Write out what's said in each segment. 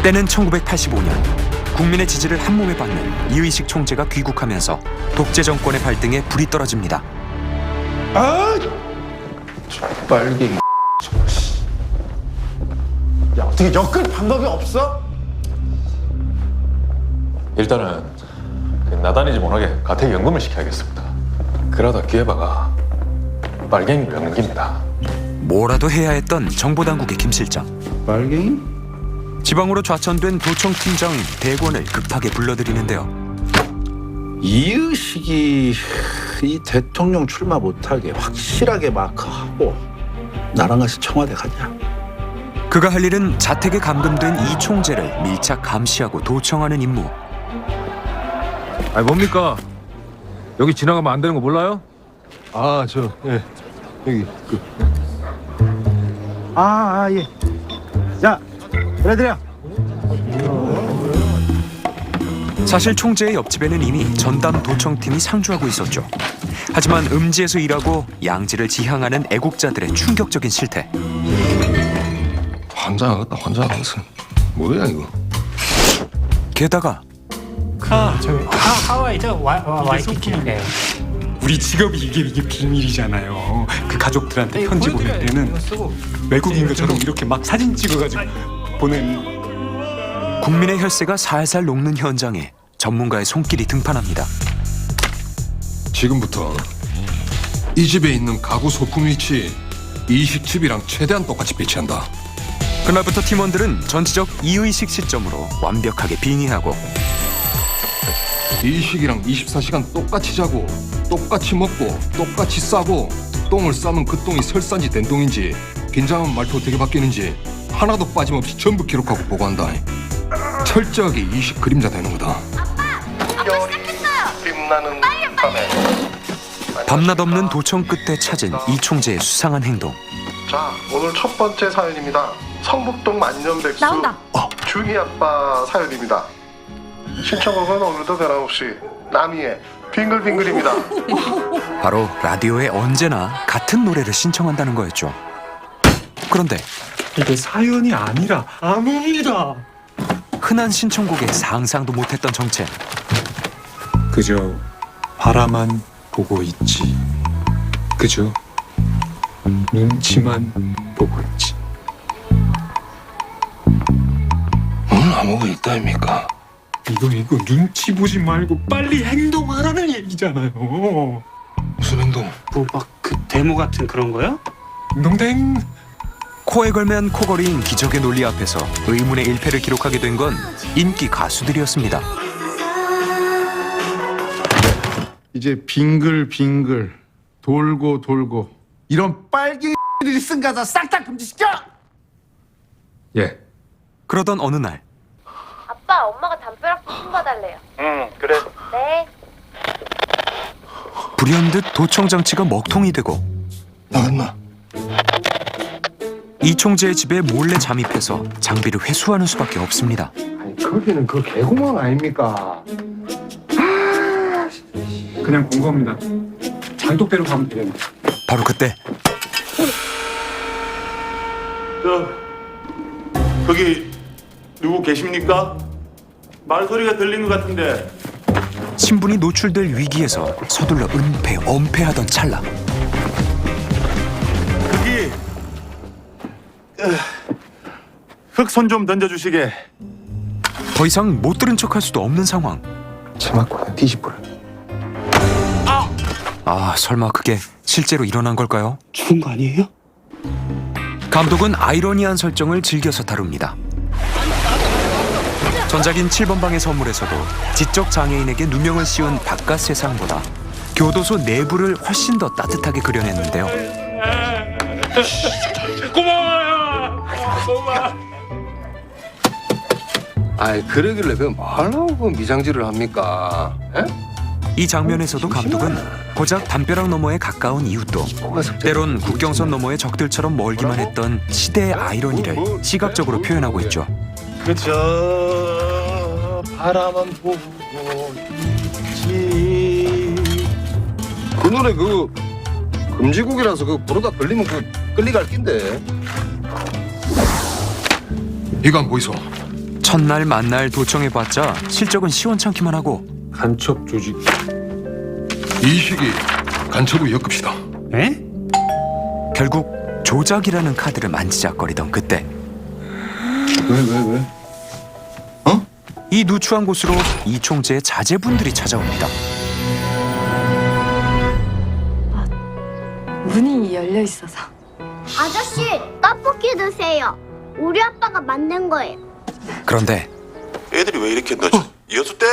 때는 1985년 국민의 지지를 한몸에 받는 이의식 총재가 귀국하면서 독재 정권의 발등에 불이 떨어집니다. 아! 빨갱이 저거 씨. 야, 어떻게 엮을 방법이 없어? 일단은 나다니지 못하게 가택 연금을 시켜야겠습니다. 그러다 기회봐가 빨갱이를 엮는 겁니다. 뭐라도 해야 했던 정보당국의 김 실장. 빨갱이? 지방으로 좌천된 도청팀장 대권을 급하게 불러들이는데요. 이의식이 이 대통령 출마 못하게 확실하게 마크하고 나랑 같이 청와대 가자. 그가 할 일은 자택에 감금된 이 총재를 밀착 감시하고 도청하는 임무. 아니 뭡니까? 여기 지나가면 안 되는 거 몰라요? 예. 여기 예. 자, 얘들아. 사실 총재의 옆집에는 이미 전담 도청팀이 상주하고 있었죠. 하지만 음지에서 일하고 양지를 지향하는 애국자들의 충격적인 실태. 환장하겠다. 환장하겠어. 뭐야 이거? 게다가 저기 하와이 저 와이키키인데요. 우리 직업이 이게 비밀이잖아요. 그 가족들한테 편지 보낼 때는 외국인 것처럼 이렇게 막 사진 찍어가지고 보낸. 국민의 혈세가 살살 녹는 현장에 전문가의 손길이 등판합니다. 지금부터 이 집에 있는 가구 소품 위치 이식 집이랑 최대한 똑같이 배치한다. 그날부터 팀원들은 전지적 이의식 시점으로 완벽하게 빙의하고 이식이랑 24시간 똑같이 자고 똑같이 먹고 똑같이 싸고 똥을 싸면 그 똥이 설산지 된똥인지 긴장한 말투 어떻게 바뀌는지 하나도 빠짐없이 전부 기록하고 보고한다. 철저하게 이식 그림자 되는 거다. 빛나는 밤에. 밤낮 없는 도청 끝에 찾은 이 총재의 수상한 행동. 자, 오늘 첫 번째 사연입니다. 성북동 만년백수 나온다. 준이 아빠 사연입니다. 신청곡은 오늘도 변함없이 남이의 빙글빙글입니다. 바로 라디오에 언제나 같은 노래를 신청한다는 거였죠. 그런데 이게 사연이 아니라 암호입니다. 흔한 신청곡에 상상도 못했던 정체. 그저 바라만 보고 있지. 그저 눈치만 보고 있지. 오늘 아무가 있다입니까? 이거 눈치 보지 말고 빨리 행동하라는 얘기잖아요. 무슨 행동? 막 그 데모 같은 그런 거요? 농댕. 코에 걸면 코걸이인 기적의 논리 앞에서 의문의 일패를 기록하게 된 건 인기 가수들이었습니다. 이제 빙글빙글 돌고 돌고 이런 빨갱이들이 쓴 가사 싹 다 금지시켜! 예. 그러던 어느 날 아빠, 엄마가 담벼락 좀 봐달래요. 응, 그래. 네. 불현듯 도청 장치가 먹통이 되고 나갔나? 이 총재의 집에 몰래 잠입해서 장비를 회수하는 수밖에 없습니다. 아니, 거기는 그 개구멍 아닙니까? 그냥 본 겁니다. 장독대로 가면 되겠네. 바로 그때 거기 누구 계십니까? 말소리가 들린 것 같은데. 신분이 노출될 위기에서 서둘러 은폐, 엄폐하던 찰나 거기 흑손 좀 던져주시게. 더 이상 못 들은 척할 수도 없는 상황. 제막고는 뒤집어라. 아, 설마 그게 실제로 일어난 걸까요? 죽은 거 아니에요? 감독은 아이러니한 설정을 즐겨서 다룹니다. 전작인 7번 방의 선물에서도 지적 장애인에게 누명을 씌운 바깥 세상보다 교도소 내부를 훨씬 더 따뜻하게 그려냈는데요. 아이 그러길래 왜 말라고 미장질을 합니까? 에? 이 장면에서도 감독은 고작 담벼락 너머에 가까운 이웃도 때론 국경선 너머의 적들처럼 멀기만 했던 시대의 아이러니를 시각적으로 표현하고 있죠. 그저 바라만 보고 있지. 그 노래 그 금지곡이라서 그 부르다 걸리면 그 끌리갈 낀데. 이거 안 보이소? 첫날 만날 도청해봤자 실적은 시원찮기만 하고 간첩 조직. 이 시기 간첩을 엮읍시다. 에? 결국 조작이라는 카드를 만지작거리던 그때 왜? 이 누추한 곳으로 이총재의 자제분들이 찾아옵니다. 문이 열려 있어서. 아저씨, 떡볶이 드세요. 우리 아빠가 만든 거예요. 그런데 애들이 왜 이렇게 늦어? 여수 때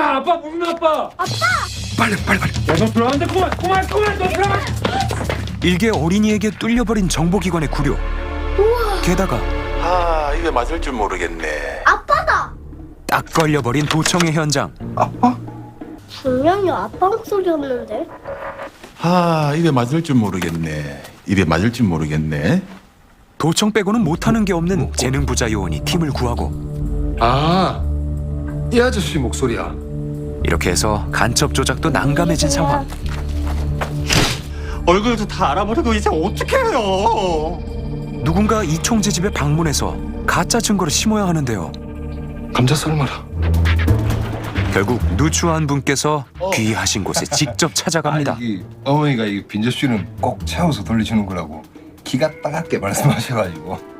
아빠 무슨 아빠? 빨리. 야너 들어가는데 그만 너 들어가. 일개 어린이에게 뚫려버린 정보기관의 구려. 게다가 입에 맞을 줄 모르겠네. 아빠다. 딱 걸려버린 도청의 현장. 분명히 아빠 목소리였는데. 입에 맞을 줄 모르겠네. 도청 빼고는 못하는 게 없는 재능 부자 요원이 팀을 구하고 이 아저씨 목소리야. 이렇게 해서 간첩 조작도 난감해진 상황. 얼굴도 다 알아버리고 이제 어떻게 해요? 누군가 이총재 집에 방문해서 가짜 증거를 심어야 하는데요. 감자 삶아라. 결국 누추한 분께서 귀하신 곳에 직접 찾아갑니다. 어머니가 이 빈저씨는 꼭 채워서 돌리시는 거라고 기가 따갑게 말씀하셔가지고.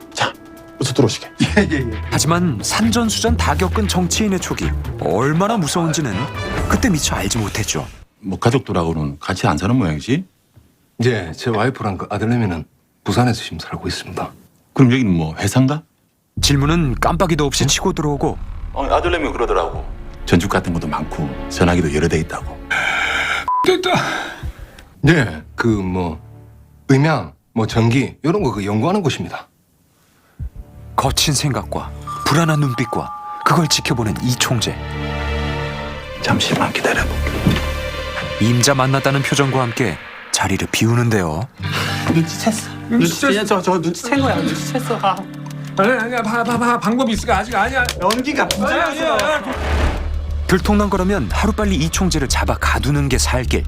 어서 들어오시게. 하지만 산전수전 다 겪은 정치인의 촉이 얼마나 무서운지는 그때 미처 알지 못했죠. 뭐 가족들하고는 같이 안 사는 모양이지? 이제 제 와이프랑 그 아들내미는 부산에서 지금 살고 있습니다. 그럼 여기는 뭐 회사인가? 질문은 깜빡이도 없이 치고 들어오고 아들내미 그러더라고. 전축 같은 것도 많고 전화기도 여러 대 있다고. 됐다. 네, 그 뭐 음향, 뭐 전기 이런 거 그 연구하는 곳입니다. 거친 생각과 불안한 눈빛과 그걸 지켜보는 이총재. 잠시만 기다려볼게. 임자 만났다는 표정과 함께 자리를 비우는데요. 눈치챘어. 저 눈치챈 거야. 눈치챘어. 아니야 봐 방법이 있을까 아직 아니야. 연기가 부자였어. 들통난 거라면 하루빨리 이총재를 잡아 가두는 게 살 길.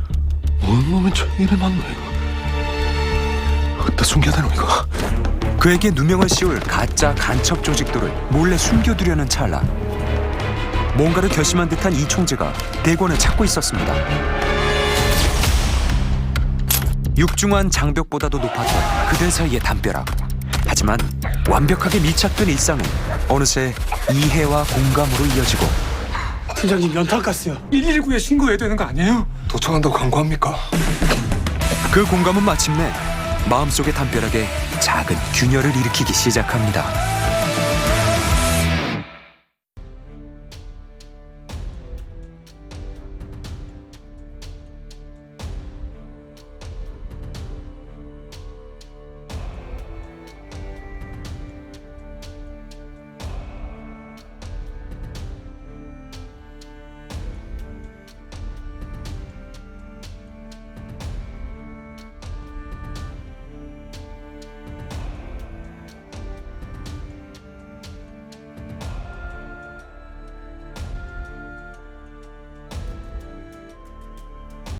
뭔 놈은 저 일을 맞노 이거. 어디다 숨겨야 되노 이거. 그에게 누명을 씌울 가짜 간첩 조직도를 몰래 숨겨두려는 찰나 뭔가를 결심한 듯한 이총재가 대권을 찾고 있었습니다. 육중한 장벽보다도 높았던 그들 사이의 담벼락. 하지만 완벽하게 밀착된 일상은 어느새 이해와 공감으로 이어지고 팀장님 연탄가스요. 119에 신고해야 되는 거 아니에요? 도청한다고 광고합니까? 그 공감은 마침내 마음속의 담벼락에 작은 균열을 일으키기 시작합니다.